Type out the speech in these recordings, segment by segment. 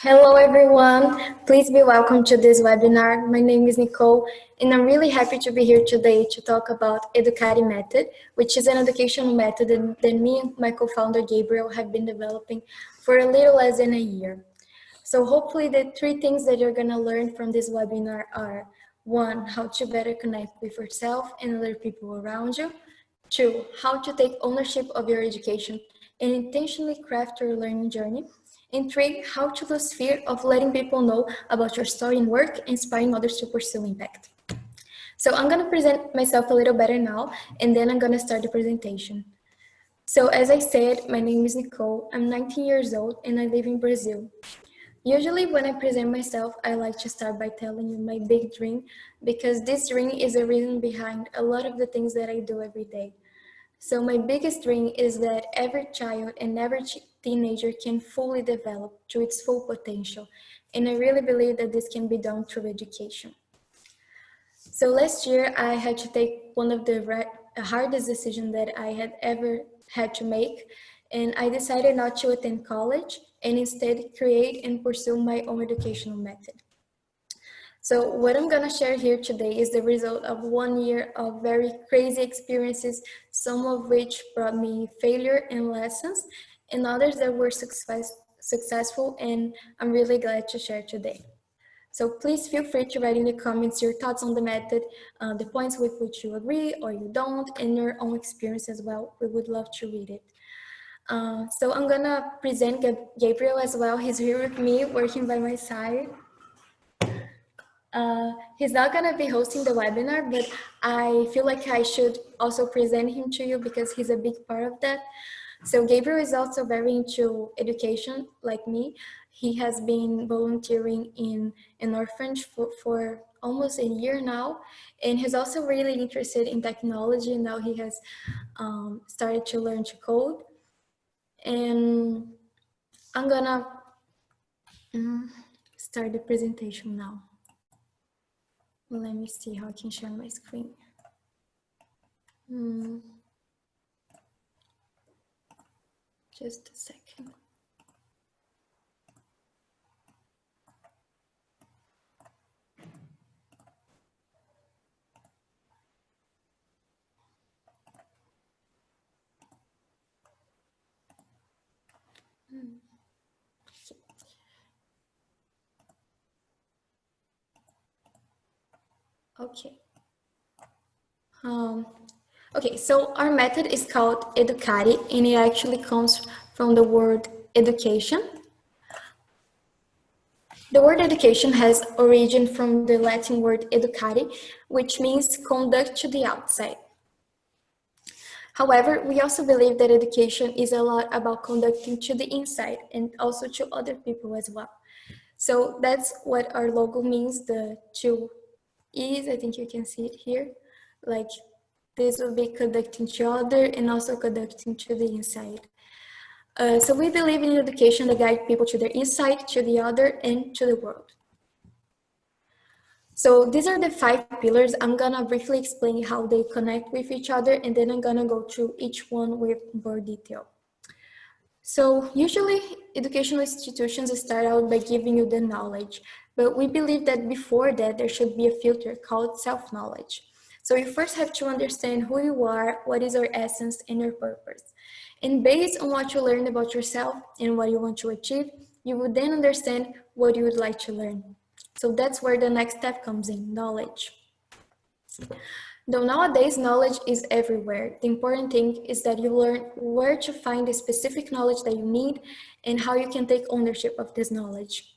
Hello everyone, please be welcome to this webinar. My name is Nicolle and I'm really happy to be here today to talk about Educaree Method, which is an educational method that me and my co-founder Gabriel have been developing for a little less than a year. So hopefully the three things that you're gonna learn from this webinar are: one, how to better connect with yourself and other people around you; two, how to take ownership of your education and intentionally craft your learning journey; and three, how to lose fear of letting people know about your story and work, inspiring others to pursue impact. So I'm gonna present myself a little better now, and then I'm gonna start the presentation. So as I said, my name is Nicolle, I'm 19 years old and I live in Brazil. Usually when I present myself, I like to start by telling you my big dream, because this dream is the reason behind a lot of the things that I do every day. So my biggest dream is that every child and every teenager can fully develop to its full potential. And I really believe that this can be done through education. So last year I had to take one of the hardest decisions that I had ever had to make. And I decided not to attend college and instead create and pursue my own educational method. So what I'm gonna share here today is the result of 1 year of very crazy experiences, some of which brought me failure and lessons, and others that were successful, and I'm really glad to share today. So please feel free to write in the comments your thoughts on the method, the points with which you agree or you don't, and your own experience as well. We would love to read it. So I'm gonna present Gabriel as well. He's here with me, working by my side. He's not gonna be hosting the webinar, but I feel like I should also present him to you because he's a big part of that. So Gabriel is also very into education, like me. He has been volunteering in an orphanage for almost a year now, and he's also really interested in technology. Now he has started to learn to code, and I'm gonna start the presentation now. Let me see how I can share my screen. Just a second. Okay. Okay, so our method is called Educaree, and it actually comes from the word education. The word education has origin from the Latin word educare, which means conduct to the outside. However, we also believe that education is a lot about conducting to the inside and also to other people as well. So that's what our logo means, the two E's. I think you can see it here. Like, this will be conducting to other and also conducting to the inside. So we believe in education that guide people to their inside, to the other, and to the world. So these are the 5 pillars. I'm gonna briefly explain how they connect with each other, and then I'm gonna go through each one with more detail. So usually educational institutions start out by giving you the knowledge, but we believe that before that there should be a filter called self-knowledge. So you first have to understand who you are, what is your essence and your purpose. And based on what you learn about yourself and what you want to achieve, you will then understand what you would like to learn. So that's where the next step comes in, knowledge. Though nowadays knowledge is everywhere, the important thing is that you learn where to find the specific knowledge that you need and how you can take ownership of this knowledge.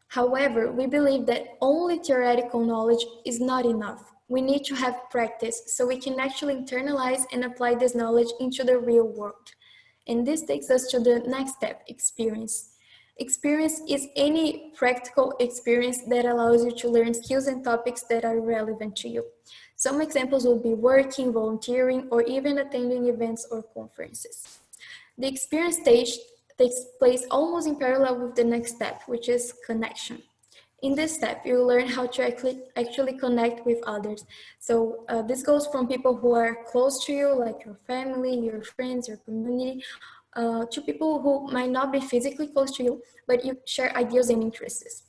However, we believe that only theoretical knowledge is not enough. We need to have practice so we can actually internalize and apply this knowledge into the real world. And this takes us to the next step, experience. Experience is any practical experience that allows you to learn skills and topics that are relevant to you. Some examples would be working, volunteering, or even attending events or conferences. The experience stage takes place almost in parallel with the next step, which is connection. In this step, you will learn how to actually connect with others. So this goes from people who are close to you, like your family, your friends, your community, to people who might not be physically close to you, but you share ideas and interests.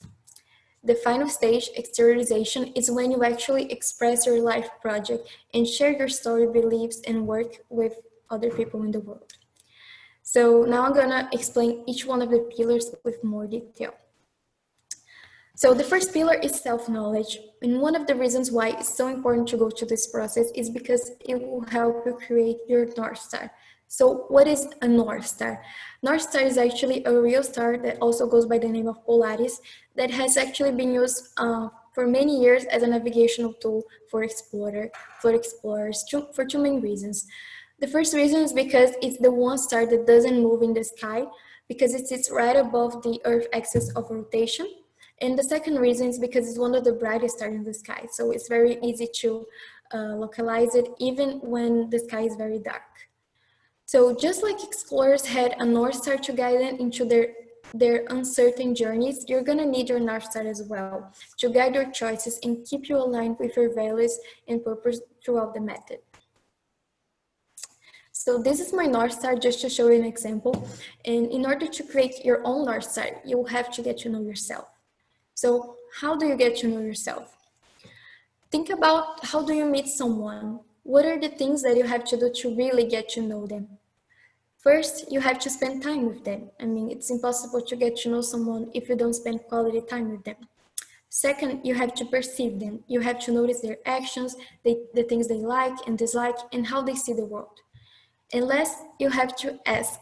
The final stage, exteriorization, is when you actually express your life project and share your story, beliefs, and work with other people in the world. So now I'm gonna explain each one of the pillars with more detail. So the first pillar is self-knowledge. And one of the reasons why it's so important to go to this process is because it will help you create your North Star. So what is a North Star? North Star is actually a real star that also goes by the name of Polaris that has actually been used for many years as a navigational tool for explorers for two main reasons. The first reason is because it's the one star that doesn't move in the sky because it sits right above the Earth axis of rotation. And the second reason is because it's one of the brightest stars in the sky. So it's very easy to localize it even when the sky is very dark. So just like explorers had a North Star to guide them into their uncertain journeys, you're gonna need your North Star as well to guide your choices and keep you aligned with your values and purpose throughout the method. So this is my North Star just to show you an example. And in order to create your own North Star, you have to get to know yourself. So how do you get to know yourself? Think about how do you meet someone? What are the things that you have to do to really get to know them? First, you have to spend time with them. I mean, it's impossible to get to know someone if you don't spend quality time with them. Second, you have to perceive them. You have to notice their actions, the things they like and dislike, and how they see the world. And last, you have to ask.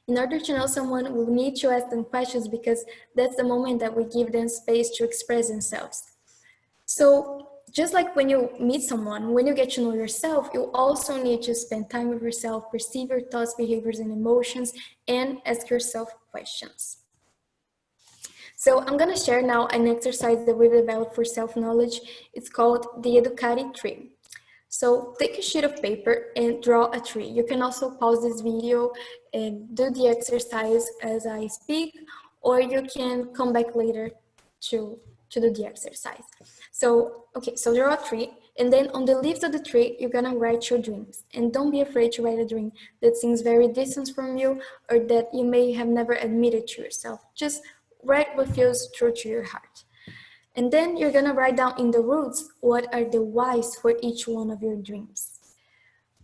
In order to know someone, we need to ask them questions because that's the moment that we give them space to express themselves. So just like when you meet someone, when you get to know yourself, you also need to spend time with yourself, perceive your thoughts, behaviors, and emotions, and ask yourself questions. So I'm gonna share now an exercise that we developed for self-knowledge. It's called the Educaree tree. So take a sheet of paper and draw a tree. You can also pause this video and do the exercise as I speak, or you can come back later to do the exercise. So, okay, so draw a tree, and then on the leaves of the tree, you're gonna write your dreams. And don't be afraid to write a dream that seems very distant from you or that you may have never admitted to yourself. Just write what feels true to your heart. And then you're gonna write down in the roots what are the whys for each one of your dreams.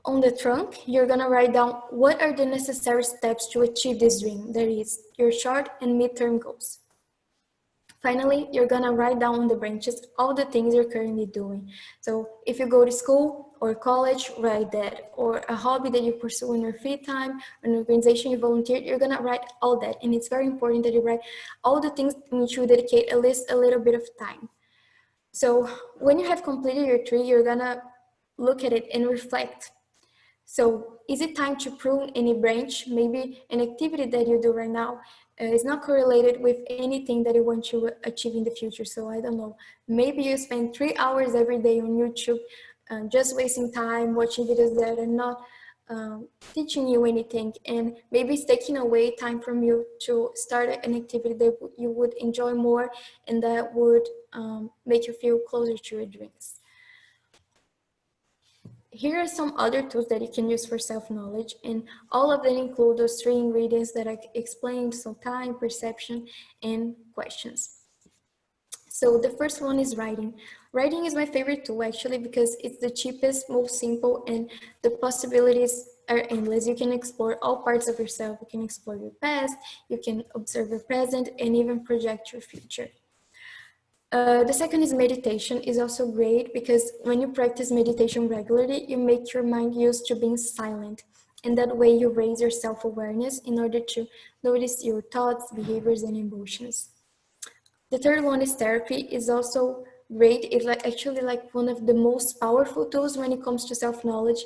On the trunk, you're gonna write down what are the necessary steps to achieve this dream, that is, your short and midterm goals. Finally, you're gonna write down on the branches all the things you're currently doing. So if you go to school or college, write that. Or a hobby that you pursue in your free time, an organization you volunteer, you're gonna write all that. And it's very important that you write all the things in which you dedicate at least a little bit of time. So when you have completed your tree, you're gonna look at it and reflect. So is it time to prune any branch? Maybe an activity that you do right now is not correlated with anything that you want to achieve in the future. So I don't know, maybe you spend 3 hours every day on YouTube, just wasting time watching videos that are not teaching you anything, and maybe it's taking away time from you to start an activity that you would enjoy more and that would make you feel closer to your dreams. Here are some other tools that you can use for self-knowledge, and all of them include those three ingredients that I explained, so time, perception, and questions. So the first one is writing. Writing is my favorite tool actually because it's the cheapest, most simple, and the possibilities are endless. You can explore all parts of yourself. You can explore your past, you can observe your present, and even project your future. The second is meditation is also great because when you practice meditation regularly, you make your mind used to being silent. And that way you raise your self-awareness in order to notice your thoughts, behaviors, and emotions. The third one is therapy is also great. It's actually like one of the most powerful tools when it comes to self-knowledge.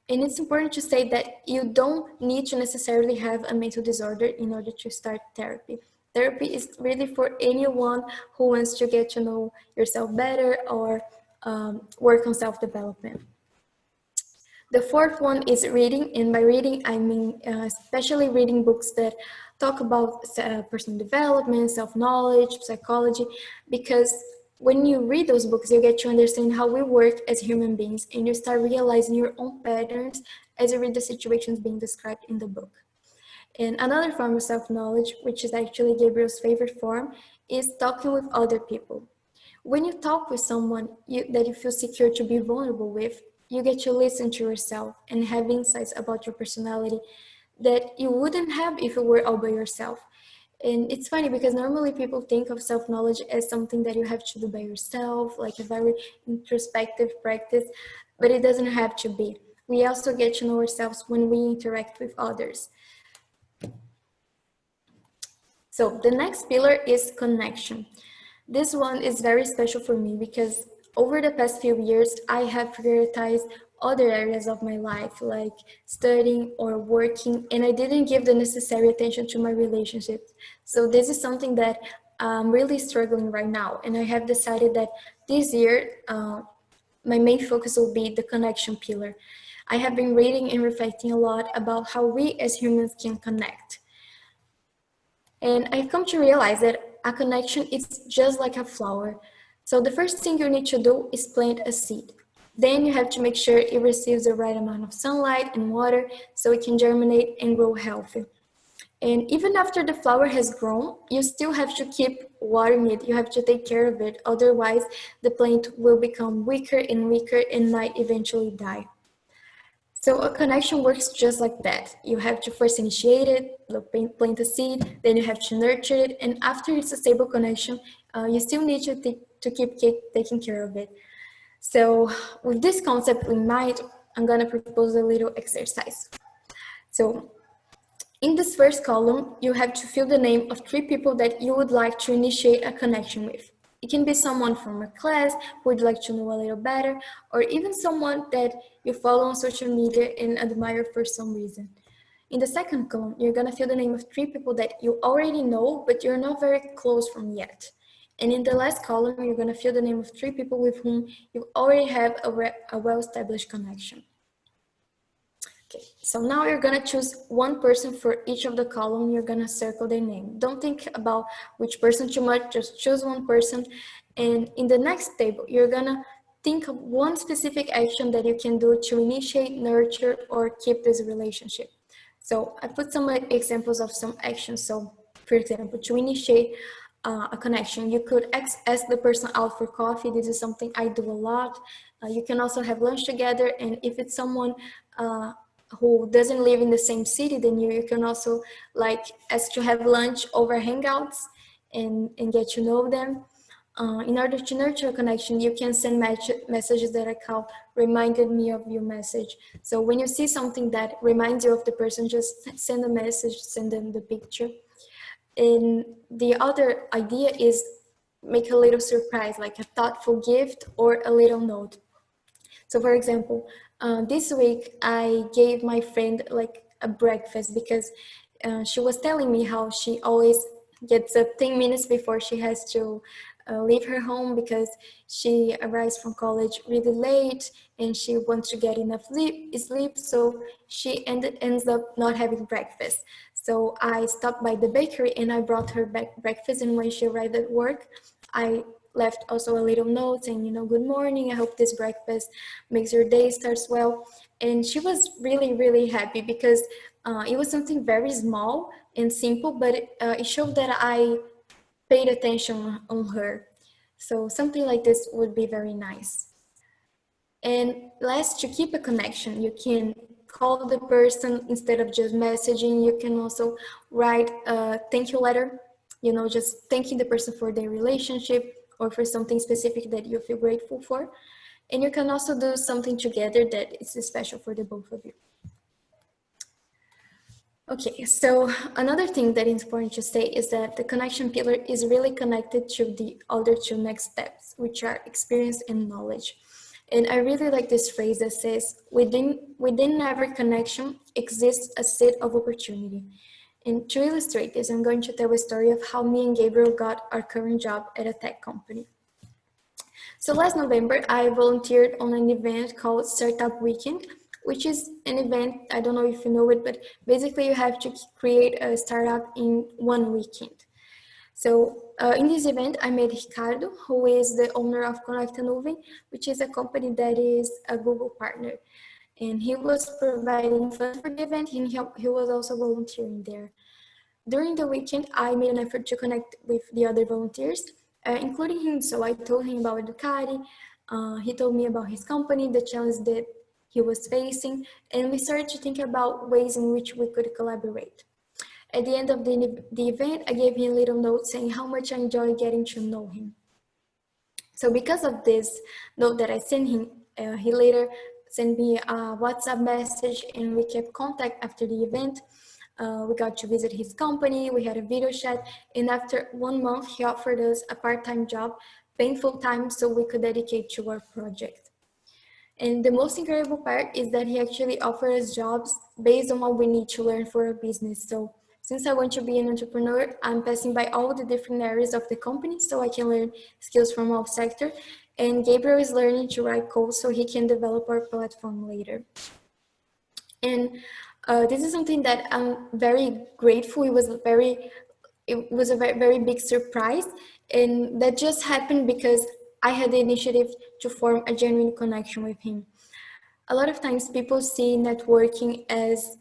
And it's important to say that you don't need to necessarily have a mental disorder in order to start therapy. Therapy is really for anyone who wants to get to know yourself better or work on self-development. The fourth one is reading, and by reading I mean especially reading books that talk about personal development, self-knowledge, psychology, because when you read those books, you get to understand how we work as human beings, and you start realizing your own patterns as you read the situations being described in the book. And another form of self-knowledge, which is actually Gabriel's favorite form, is talking with other people. When you talk with someone that you feel secure to be vulnerable with, you get to listen to yourself and have insights about your personality that you wouldn't have if you were all by yourself. And it's funny because normally people think of self-knowledge as something that you have to do by yourself, like a very introspective practice, but it doesn't have to be. We also get to know ourselves when we interact with others. So the next pillar is connection. This one is very special for me because over the past few years, I have prioritized other areas of my life, like studying or working, and I didn't give the necessary attention to my relationships. So this is something that I'm really struggling right now, and I have decided that this year, my main focus will be the connection pillar. I have been reading and reflecting a lot about how we as humans can connect. And I've come to realize that a connection is just like a flower. So the first thing you need to do is plant a seed. Then you have to make sure it receives the right amount of sunlight and water so it can germinate and grow healthy. And even after the flower has grown, you still have to keep watering it. You have to take care of it. Otherwise, the plant will become weaker and weaker and might eventually die. So a connection works just like that. You have to first initiate it, plant a seed, then you have to nurture it, and after it's a stable connection, you still need to keep taking care of it. So with this concept in mind, I'm gonna propose a little exercise. So in this first column, you have to fill the name of 3 people that you would like to initiate a connection with. It can be someone from a class who would like to know a little better, or even someone that you follow on social media and admire for some reason. In the second column, you're gonna fill the name of 3 people that you already know, but you're not very close from yet. And in the last column, you're gonna fill the name of 3 people with whom you already have a well-established connection. Okay, so now you're gonna choose one person for each of the column. You're gonna circle their name. Don't think about which person too much, just choose one person. And in the next table, you're gonna think of one specific action that you can do to initiate, nurture, or keep this relationship. So I put some examples of some actions. So for example, to initiate a connection, you could ask the person out for coffee. This is something I do a lot. You can also have lunch together. And if it's someone who doesn't live in the same city than you can also like ask to have lunch over hangouts and get to know them. In order to nurture a connection, you can send messages that I call reminded me of your message. So when you see something that reminds you of the person, just send a message, send them the picture. And the other idea is make a little surprise, like a thoughtful gift or a little note. So for example, this week I gave my friend like a breakfast because she was telling me how she always gets up 10 minutes before she has to leave her home because she arrives from college really late and she wants to get enough sleep, so she ends up not having breakfast. So I stopped by the bakery and I brought her back breakfast, and when she arrived at work, I left also a little note saying, good morning, I hope this breakfast makes your day starts well. And she was really, really happy because it was something very small and simple, but it showed that I paid attention on her. So something like this would be very nice. And last, to keep a connection, you can call the person instead of just messaging. You can also write a thank you letter, just thanking the person for their relationship or for something specific that you feel grateful for. And you can also do something together that is special for the both of you. Okay, so another thing that is important to say is that the connection pillar is really connected to the other 2 next steps, which are experience and knowledge. And I really like this phrase that says, within every connection exists a set of opportunity. And to illustrate this, I'm going to tell a story of how me and Gabriel got our current job at a tech company. So last November, I volunteered on an event called Startup Weekend, which is an event, I don't know if you know it, but basically you have to create a startup in one weekend. So in this event, I met Ricardo, who is the owner of Conecta Nuvem, which is a company that is a Google partner. and he was providing funds for the event, and he was also volunteering there. During the weekend, I made an effort to connect with the other volunteers, including him. So I told him about Educaree. He told me about his company, the challenge that he was facing, and we started to think about ways in which we could collaborate. At the end of the event, I gave him a little note saying how much I enjoy getting to know him. So because of this note that I sent him, he later sent me a WhatsApp message and we kept contact after the event. We got to visit his company, we had a video chat, and after 1 month, he offered us a part-time job, paying full-time so we could dedicate to our project. And the most incredible part is that he actually offers us jobs based on what we need to learn for our business. So since I want to be an entrepreneur, I'm passing by all the different areas of the company so I can learn skills from all sectors. And Gabriel is learning to write code so he can develop our platform later. And this is something that I'm very grateful. It was a very, very big surprise. And that just happened because I had the initiative to form a genuine connection with him. A lot of times people see networking as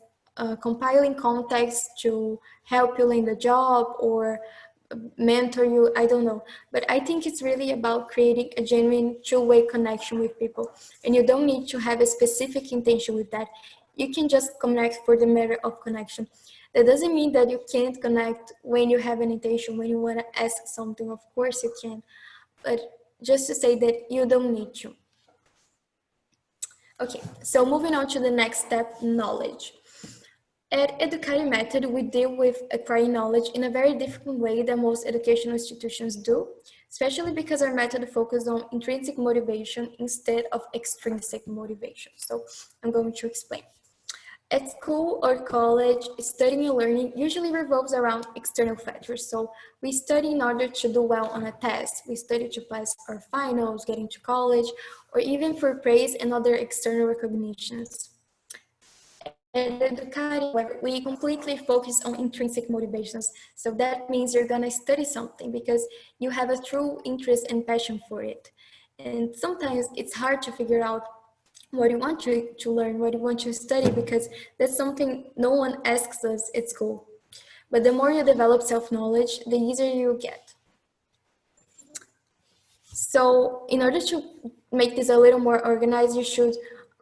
compiling contacts to help you land a job or mentor you, I don't know. But I think it's really about creating a genuine two-way connection with people. And you don't need to have a specific intention with that. You can just connect for the matter of connection. That doesn't mean that you can't connect when you have an intention, when you want to ask something. Of course you can. But just to say that you don't need to. Okay, so moving on to the next step, knowledge. At Educaree Method, we deal with acquiring knowledge in a very different way than most educational institutions do, especially because our method focuses on intrinsic motivation instead of extrinsic motivation. So I'm going to explain. At school or college, studying and learning usually revolves around external factors. So we study in order to do well on a test. We study to pass our finals, get into college, or even for praise and other external recognitions. At Educaree, however, we completely focus on intrinsic motivations. So that means you're gonna study something because you have a true interest and passion for it. And sometimes it's hard to figure out what you want to learn, what you want to study, because that's something no one asks us at school. But the more you develop self-knowledge, the easier you get. So in order to make this a little more organized, you should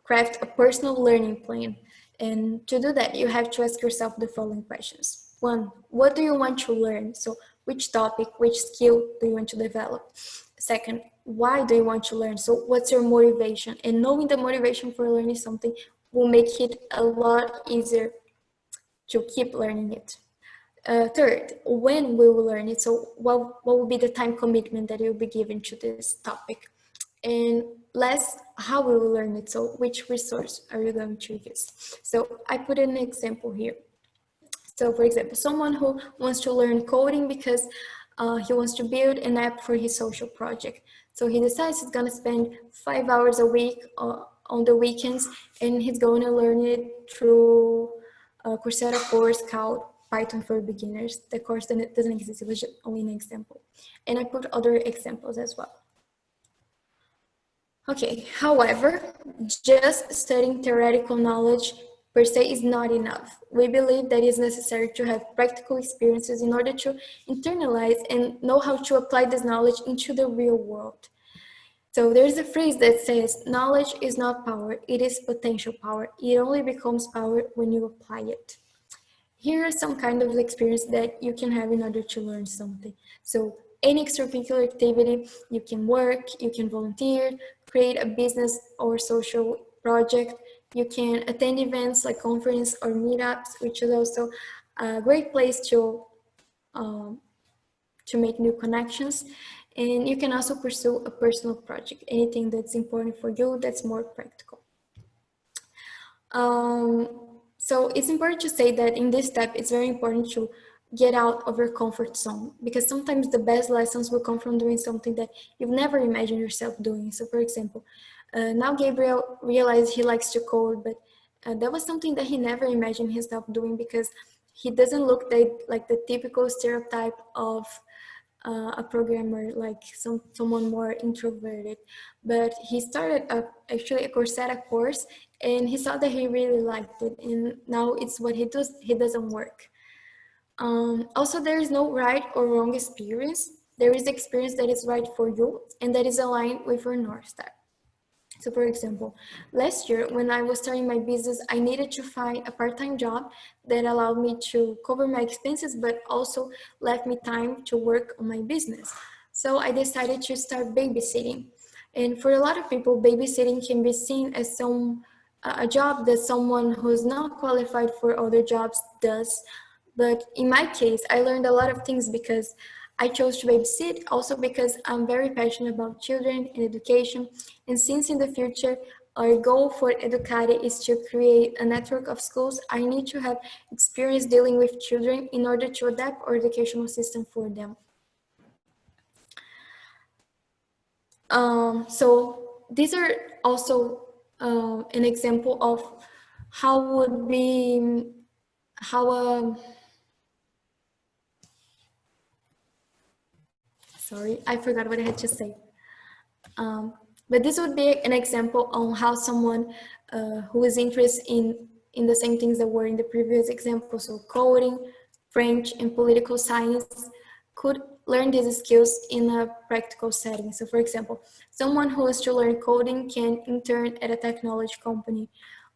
craft a personal learning plan. And to do that, you have to ask yourself the following questions. One, what do you want to learn? So which topic, which skill do you want to develop? Second, why do you want to learn? So what's your motivation? And knowing the motivation for learning something will make it a lot easier to keep learning it. Third, when we will learn it. So what will be the time commitment that you'll be given to this topic? And last, how we will learn it. So which resource are you going to use? So I put an example here. So for example, someone who wants to learn coding because he wants to build an app for his social project. So he decides he's gonna spend 5 hours a week on the weekends, and he's going to learn it through a Coursera course called Python for Beginners. The course doesn't exist, it was just only an example. And I put other examples as well. Okay, however, just studying theoretical knowledge per se is not enough. We believe that it's necessary to have practical experiences in order to internalize and know how to apply this knowledge into the real world. So there's a phrase that says, knowledge is not power, it is potential power. It only becomes power when you apply it. Here are some kind of experience that you can have in order to learn something. So any extracurricular activity, you can work, you can volunteer, create a business or social project, you can attend events like conference or meetups, which is also a great place to make new connections. And you can also pursue a personal project, anything that's important for you that's more practical. So it's important to say that in this step, it's very important to get out of your comfort zone, because sometimes the best lessons will come from doing something that you've never imagined yourself doing. So for example, now Gabriel realized he likes to code, but that was something that he never imagined himself doing, because he doesn't look like the typical stereotype of a programmer, like someone more introverted. But he started actually a Coursera course, and he saw that he really liked it, and now it's what he does. He doesn't work. Also, there is no right or wrong experience. There is experience that is right for you and that is aligned with your North Star. So for example, last year when I was starting my business, I needed to find a part-time job that allowed me to cover my expenses, but also left me time to work on my business. So I decided to start babysitting. And for a lot of people, babysitting can be seen as a job that someone who's not qualified for other jobs does. But in my case, I learned a lot of things because I chose to babysit, also because I'm very passionate about children and education. And since in the future, our goal for Educaree is to create a network of schools, I need to have experience dealing with children in order to adapt our educational system for them. So these are also an example of how would be, how sorry, I forgot what I had to say. But this would be an example on how someone who is interested in the same things that were in the previous example, so coding, French, and political science, could learn these skills in a practical setting. So for example, someone who is to learn coding can intern at a technology company.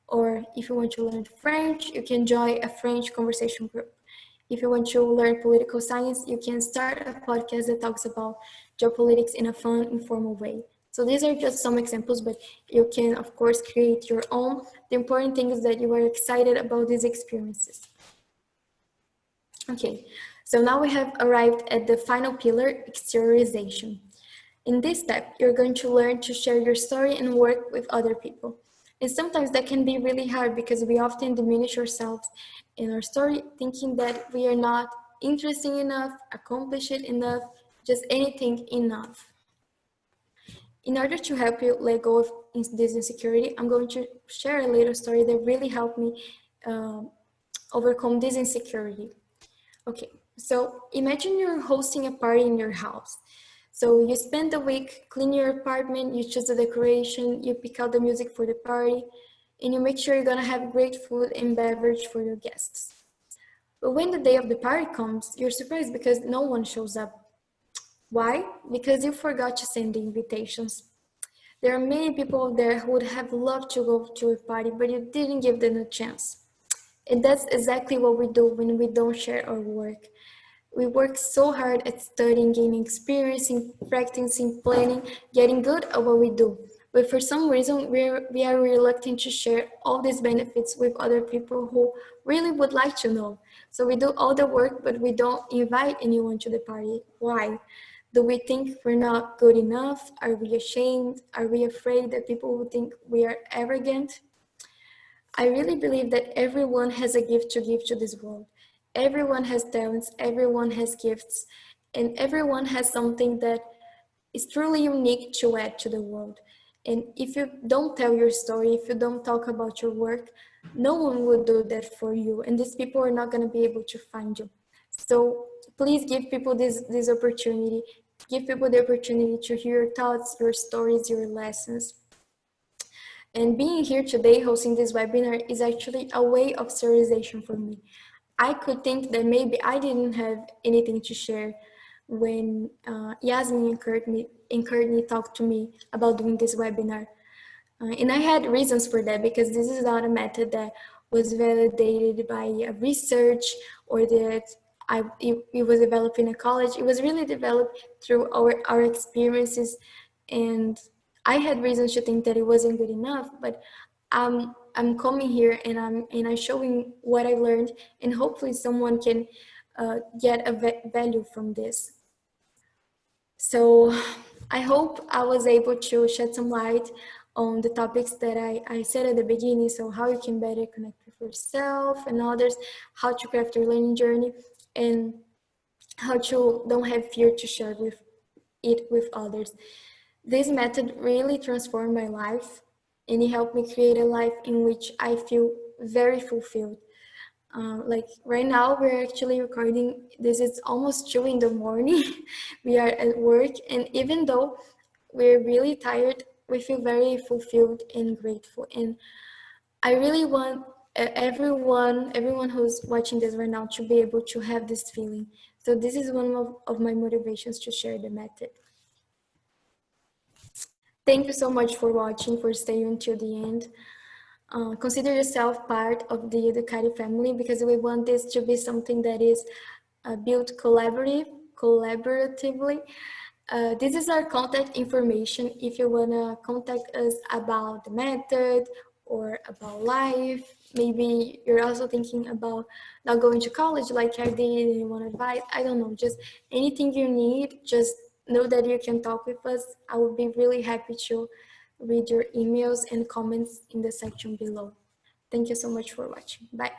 Or if you want to learn French, you can join a French conversation group. If you want to learn political science, you can start a podcast that talks about geopolitics in a fun, informal way. So these are just some examples, but you can, of course, create your own. The important thing is that you are excited about these experiences. Okay, so now we have arrived at the final pillar, exteriorization. In this step, you're going to learn to share your story and work with other people. And sometimes that can be really hard because we often diminish ourselves in our story, thinking that we are not interesting enough, accomplished enough, just anything enough. In order to help you let go of this insecurity, I'm going to share a little story that really helped me uh, overcome this insecurity. Okay, so imagine you're hosting a party in your house. So you spend the week cleaning your apartment, you choose the decoration, you pick out the music for the party, and you make sure you're gonna have great food and beverage for your guests. But when the day of the party comes, you're surprised because no one shows up. Why? Because you forgot to send the invitations. There are many people there who would have loved to go to a party, but you didn't give them a chance. And that's exactly what we do when we don't share our work. We work so hard at studying, gaining experience, in practicing, planning, getting good at what we do. But for some reason, we are reluctant to share all these benefits with other people who really would like to know. So we do all the work, but we don't invite anyone to the party. Why? Do we think we're not good enough? Are we ashamed? Are we afraid that people will think we are arrogant? I really believe that everyone has a gift to give to this world. Everyone has talents, everyone has gifts, and everyone has something that is truly unique to add to the world. And if you don't tell your story, if you don't talk about your work, no one will do that for you. And these people are not going to be able to find you. So please give people this opportunity. Give people the opportunity to hear your thoughts, your stories, your lessons. And being here today hosting this webinar is actually a way of serialization for me. I could think that maybe I didn't have anything to share when Yasmin encouraged me, talked to me about doing this webinar. And I had reasons for that because this is not a method that was validated by research or that it was developed in a college. It was really developed through our experiences, and I had reasons to think that it wasn't good enough, but I'm coming here and I'm showing what I learned, and hopefully someone can get a value from this. So I hope I was able to shed some light on the topics that I said at the beginning. So how you can better connect with yourself and others, how to craft your learning journey, and how to don't have fear to share it with others. This method really transformed my life, and it helped me create a life in which I feel very fulfilled. Like right now, we're actually recording. This is almost 2 in the morning. We are at work, and even though we're really tired, we feel very fulfilled and grateful. And I really want everyone who's watching this right now to be able to have this feeling. So this is one of my motivations to share the method. Thank you so much for watching, for staying until the end. Consider yourself part of the Educaree family, because we want this to be something that is built collaboratively. This is our contact information if you want to contact us about the method or about life. Maybe you're also thinking about not going to college like I did and you want advice. I don't know, just anything you need, just know that you can talk with us. I would be really happy to read your emails and comments in the section below. Thank you so much for watching. Bye.